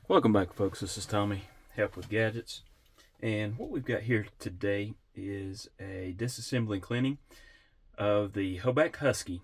Welcome back, folks. This is Tommy, Help with Gadgets. And what we've got here today is a disassembly cleaning of the Hoback Husky.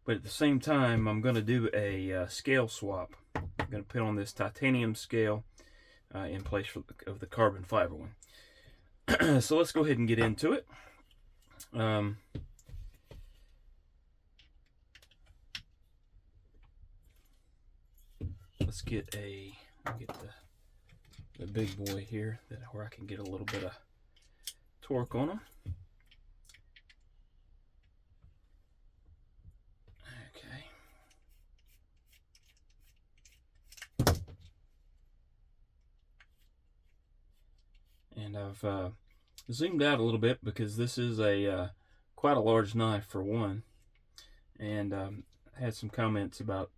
But at the same time, I'm going to do a scale swap. I'm going to put on this titanium scale in place of the carbon fiber one. So let's go ahead and get into it. Let's get the big boy here where I can get a little bit of torque on him. Okay. And I've zoomed out a little bit because this is a quite a large knife for one, and had some comments about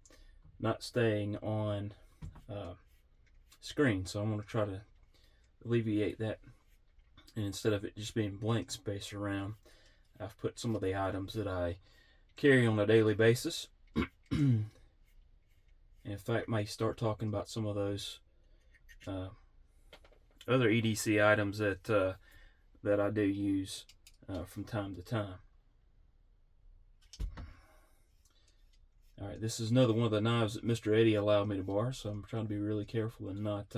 not staying on screen, so I'm going to try to alleviate that, and instead of it just being blank space around, I've put some of the items that I carry on a daily basis. In fact, may start talking about some of those other EDC items that I do use from time to time. Alright, this is another one of the knives that Mr. Eddy allowed me to borrow, so I'm trying to be really careful and not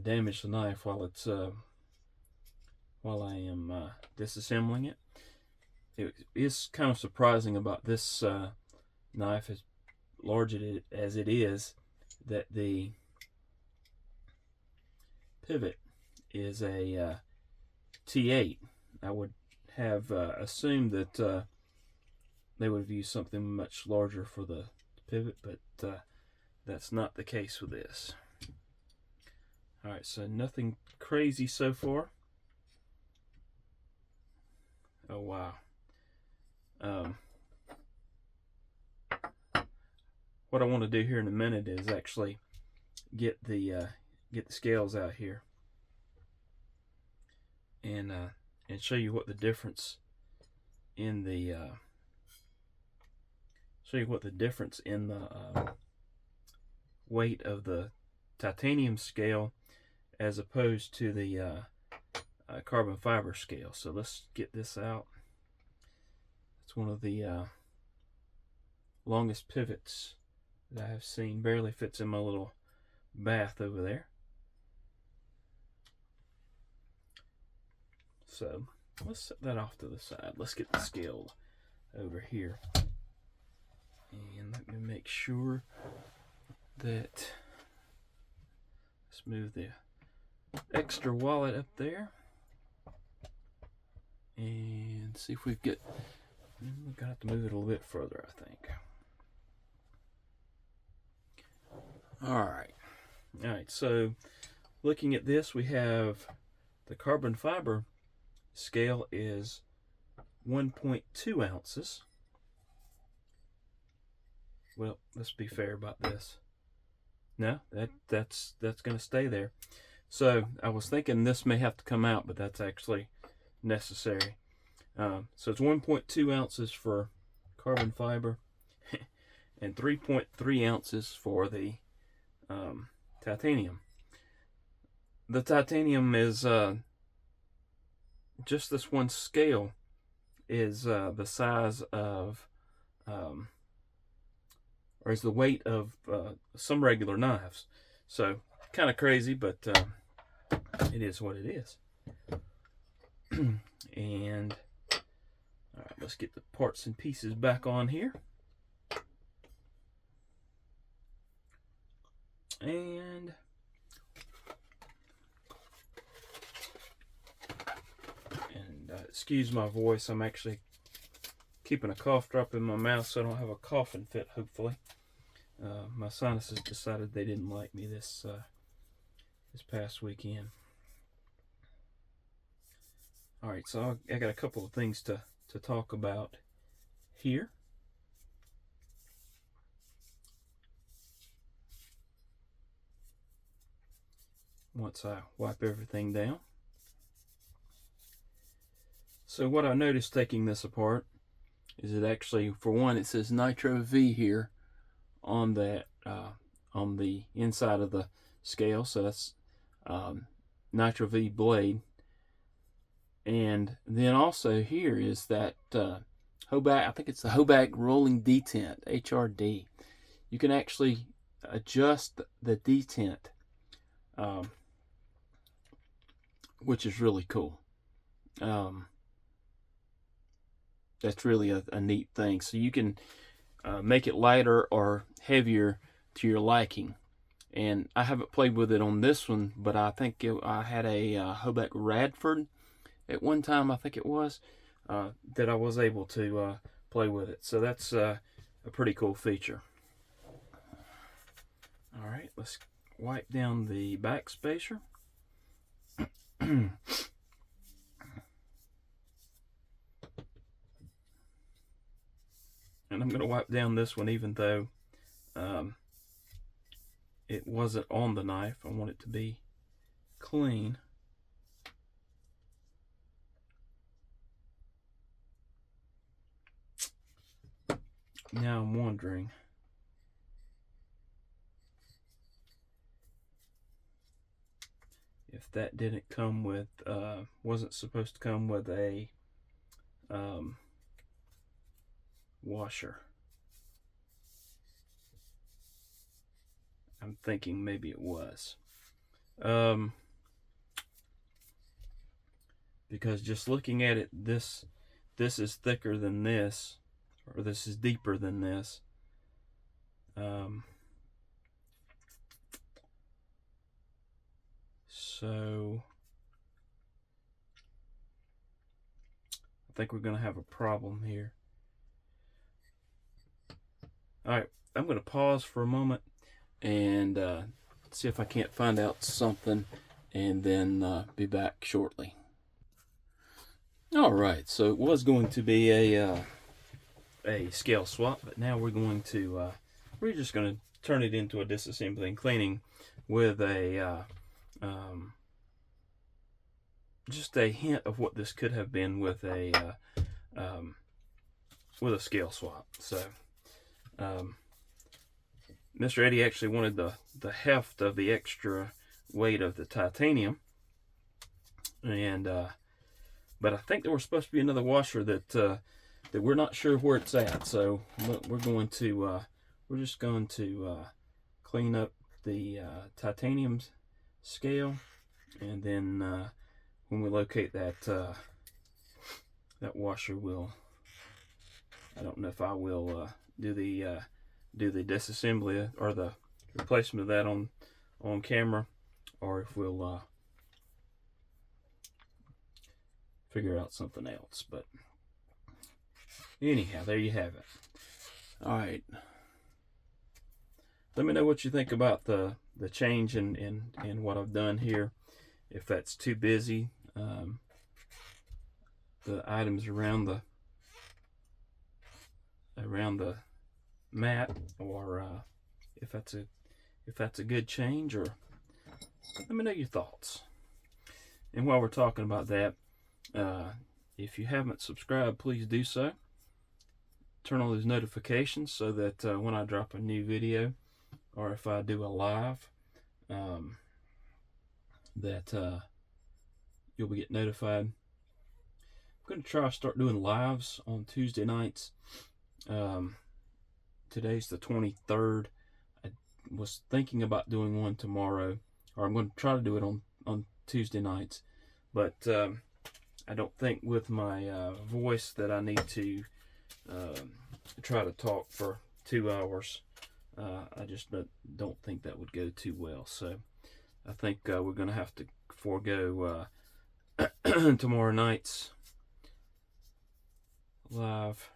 damage the knife while I am disassembling it. It is kind of surprising about this knife, as large as it is, that the pivot is a T8. I would have assumed that they would have used something much larger for the pivot, but that's not the case with this. Alright, so nothing crazy so far. Oh wow. What I want to do here in a minute is actually get the scales out here and show you what the difference in the weight of the titanium scale as opposed to the carbon fiber scale. So let's get this out. It's one of the longest pivots that I have seen. Barely fits in my little bath over there. So let's set that off to the side. Let's get the scale over here. And let me make sure that, let's move the extra wallet up there and see if we've got, we're gonna have to move it a little bit further, I think. Alright, so looking at this, we have the carbon fiber scale is 1.2 ounces. Well, let's be fair about this. No, that's going to stay there. So I was thinking this may have to come out, but that's actually necessary. So it's 1.2 ounces for carbon fiber and 3.3 ounces for the titanium. The titanium is just this one scale is the size of or is the weight of some regular knives. So kind of crazy, but it is what it is. And all right, let's get the parts and pieces back on here. And excuse my voice, I'm actually keeping a cough drop in my mouth so I don't have a coughing fit, hopefully. My sinuses decided they didn't like me this past weekend. Alright, so I got a couple of things to talk about here. Once I wipe everything down. So what I noticed taking this apart is it actually, for one, it says Nitro V here on that on the inside of the scale. So that's Nitro V blade. And then also here is that Hoback, I think it's the Hoback rolling detent, HRD. You can actually adjust the detent, which is really cool. That's really a neat thing. So you can make it lighter or heavier to your liking. And I haven't played with it on this one, but I think I had a Hoback Radford at one time, I think it was, that I was able to play with it. So that's a pretty cool feature. All right, let's wipe down the back spacer. And I'm going to wipe down this one, even though it wasn't on the knife. I want it to be clean. Now I'm wondering, if that didn't come with, wasn't supposed to come with a washer. I'm thinking maybe it was. Because just looking at it, this is thicker than this, or this is deeper than this. So I think we're going to have a problem here. All right, I'm going to pause for a moment and see if I can't find out something, and then be back shortly. All right, so it was going to be a scale swap, but now we're going to we're just going to turn it into a disassembly and cleaning with a just a hint of what this could have been with a scale swap. So Mr. Eddy actually wanted the heft of the extra weight of the titanium, and but I think there was supposed to be another washer that we're not sure where it's at. So we're just going to clean up the titanium scale, and then when we locate that that washer, I don't know if I will do the disassembly or the replacement of that on camera, or if we'll figure out something else. But anyhow, there you have it. All right, let me know what you think about the change in what I've done here. If that's too busy, the items around the mat, or if that's a good change, or let me know your thoughts. And while we're talking about that, if you haven't subscribed, please do so. Turn on those notifications so that when I drop a new video, or if I do a live, that you'll be getting notified. I'm going to try to start doing lives on Tuesday nights. Today's the 23rd. I was thinking about doing one tomorrow, or I'm going to try to do it on Tuesday nights, but I don't think with my voice that I need to try to talk for 2 hours. I just don't think that would go too well. So I think we're going to have to forego tomorrow night's live,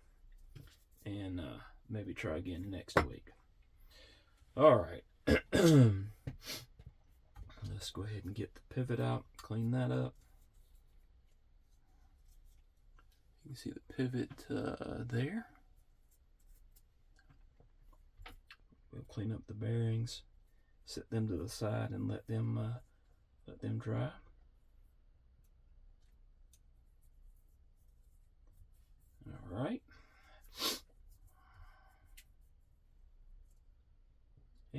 and maybe try again next week. All right. Let's go ahead and get the pivot out, clean that up. You can see the pivot there. We'll clean up the bearings, set them to the side, and let them dry. All right.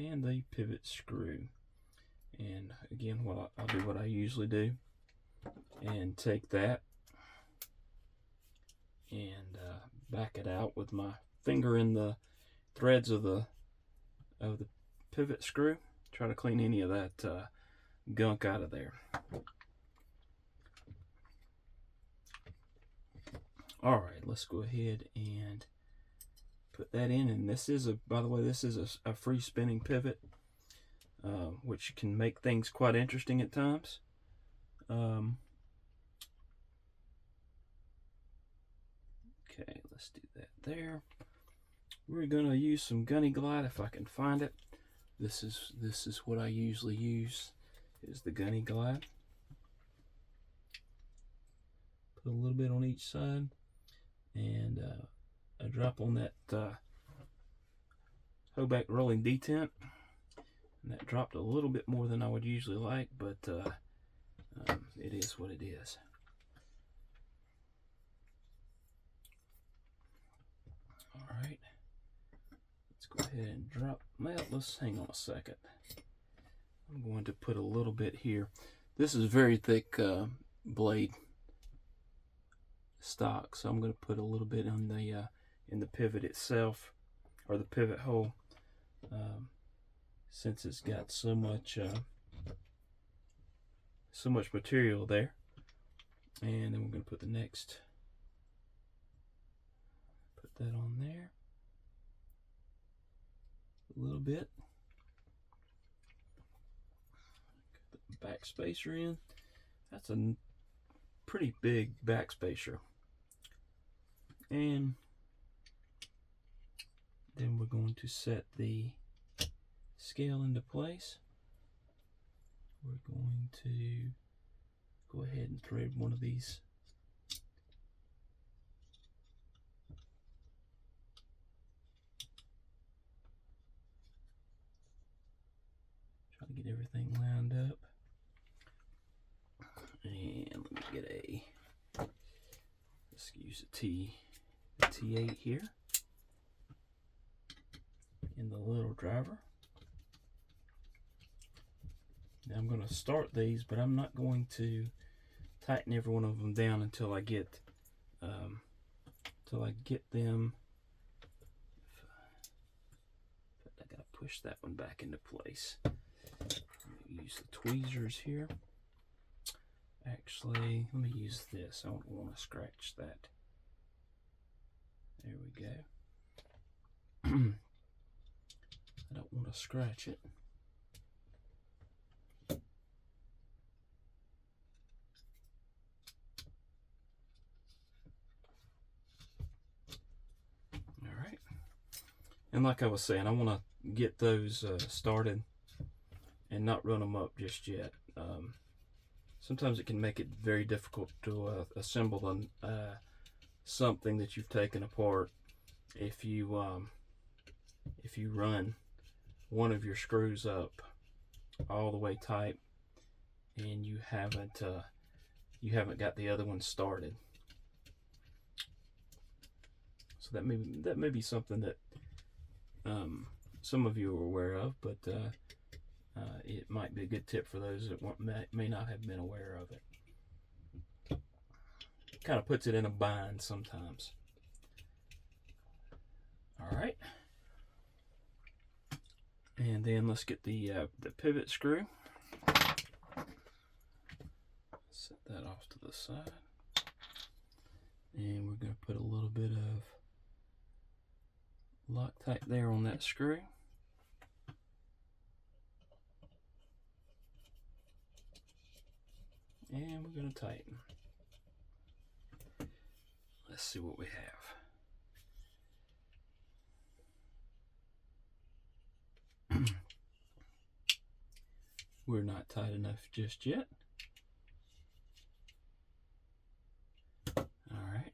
and the pivot screw. And again, I'll do what I usually do and take that and back it out with my finger in the threads of the pivot screw. Try to clean any of that gunk out of there. All right, let's go ahead and put that in. And this is by the way, this is a free spinning pivot, which can make things quite interesting at times. Okay, let's do that there. We're gonna use some Gunny Glide if I can find it. This is what I usually use, is the Gunny Glide. Put a little bit on each side, and a drop on that Hoback rolling detent. And that dropped a little bit more than I would usually like, but it is what it is. All right, let's go ahead and drop. Well, let's hang on a second. I'm going to put a little bit here. This is very thick blade stock, so I'm going to put a little bit on the in the pivot itself, or the pivot hole, since it's got so much material there. And then we're going to put the next. Put that on there. A little bit. Put the back spacer in. That's a pretty big back spacer. And then we're going to set the scale into place. We're going to go ahead and thread one of these try to get everything lined up. And let me get let's use a T8 here in the little driver. Now I'm going to start these, but I'm not going to tighten every one of them down until I get them. I gotta push that one back into place. Use the tweezers here. Actually, let me use this. I don't want to scratch that. There we go. I don't want to scratch it. Alright. And like I was saying, I want to get those started and not run them up just yet. Sometimes it can make it very difficult to assemble something that you've taken apart if you run one of your screws up all the way tight and you haven't got the other one started. So that may be something that some of you are aware of, but it might be a good tip for those that may not have been aware of it. Kind of puts it in a bind sometimes. All right, and then let's get the pivot screw. Set that off to the side, and we're going to put a little bit of Loctite there on that screw. And we're going to tighten. Let's see what we have. We're not tight enough just yet. Alright.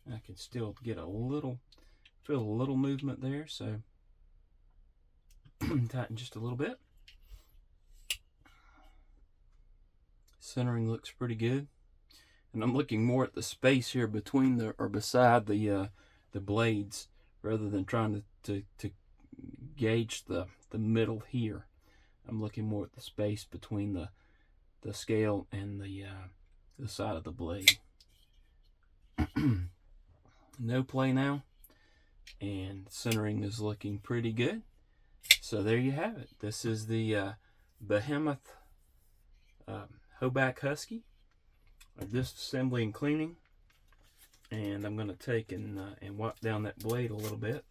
I can still get feel a little movement there, so tighten just a little bit. Centering looks pretty good, and I'm looking more at the space here between or beside the blades rather than trying to gauge the middle here. I'm looking more at the space between the scale and the side of the blade. No play now, and centering is looking pretty good. So there you have it. This is the Behemoth Hoback Husky. Disassembly and cleaning, and I'm going to take and wipe down that blade a little bit.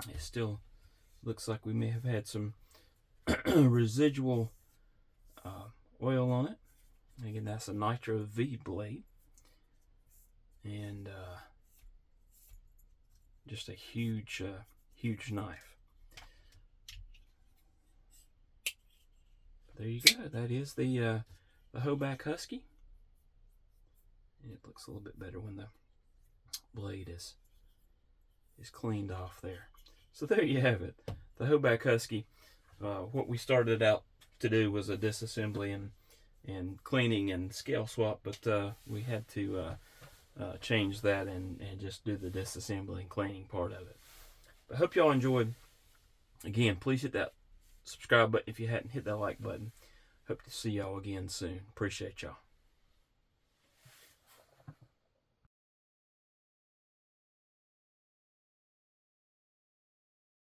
It still looks like we may have had some residual oil on it. Again, that's a Nitro V blade, and just a huge knife. There you go. That is the Hoback Husky. It looks a little bit better when the blade is cleaned off there. So there you have it, the Hoback Husky. What we started out to do was a disassembly and cleaning and scale swap, but we had to change that and just do the disassembly and cleaning part of it. I hope y'all enjoyed. Again, please hit that subscribe button if you hadn't hit that like button. Hope to see y'all again soon. Appreciate y'all.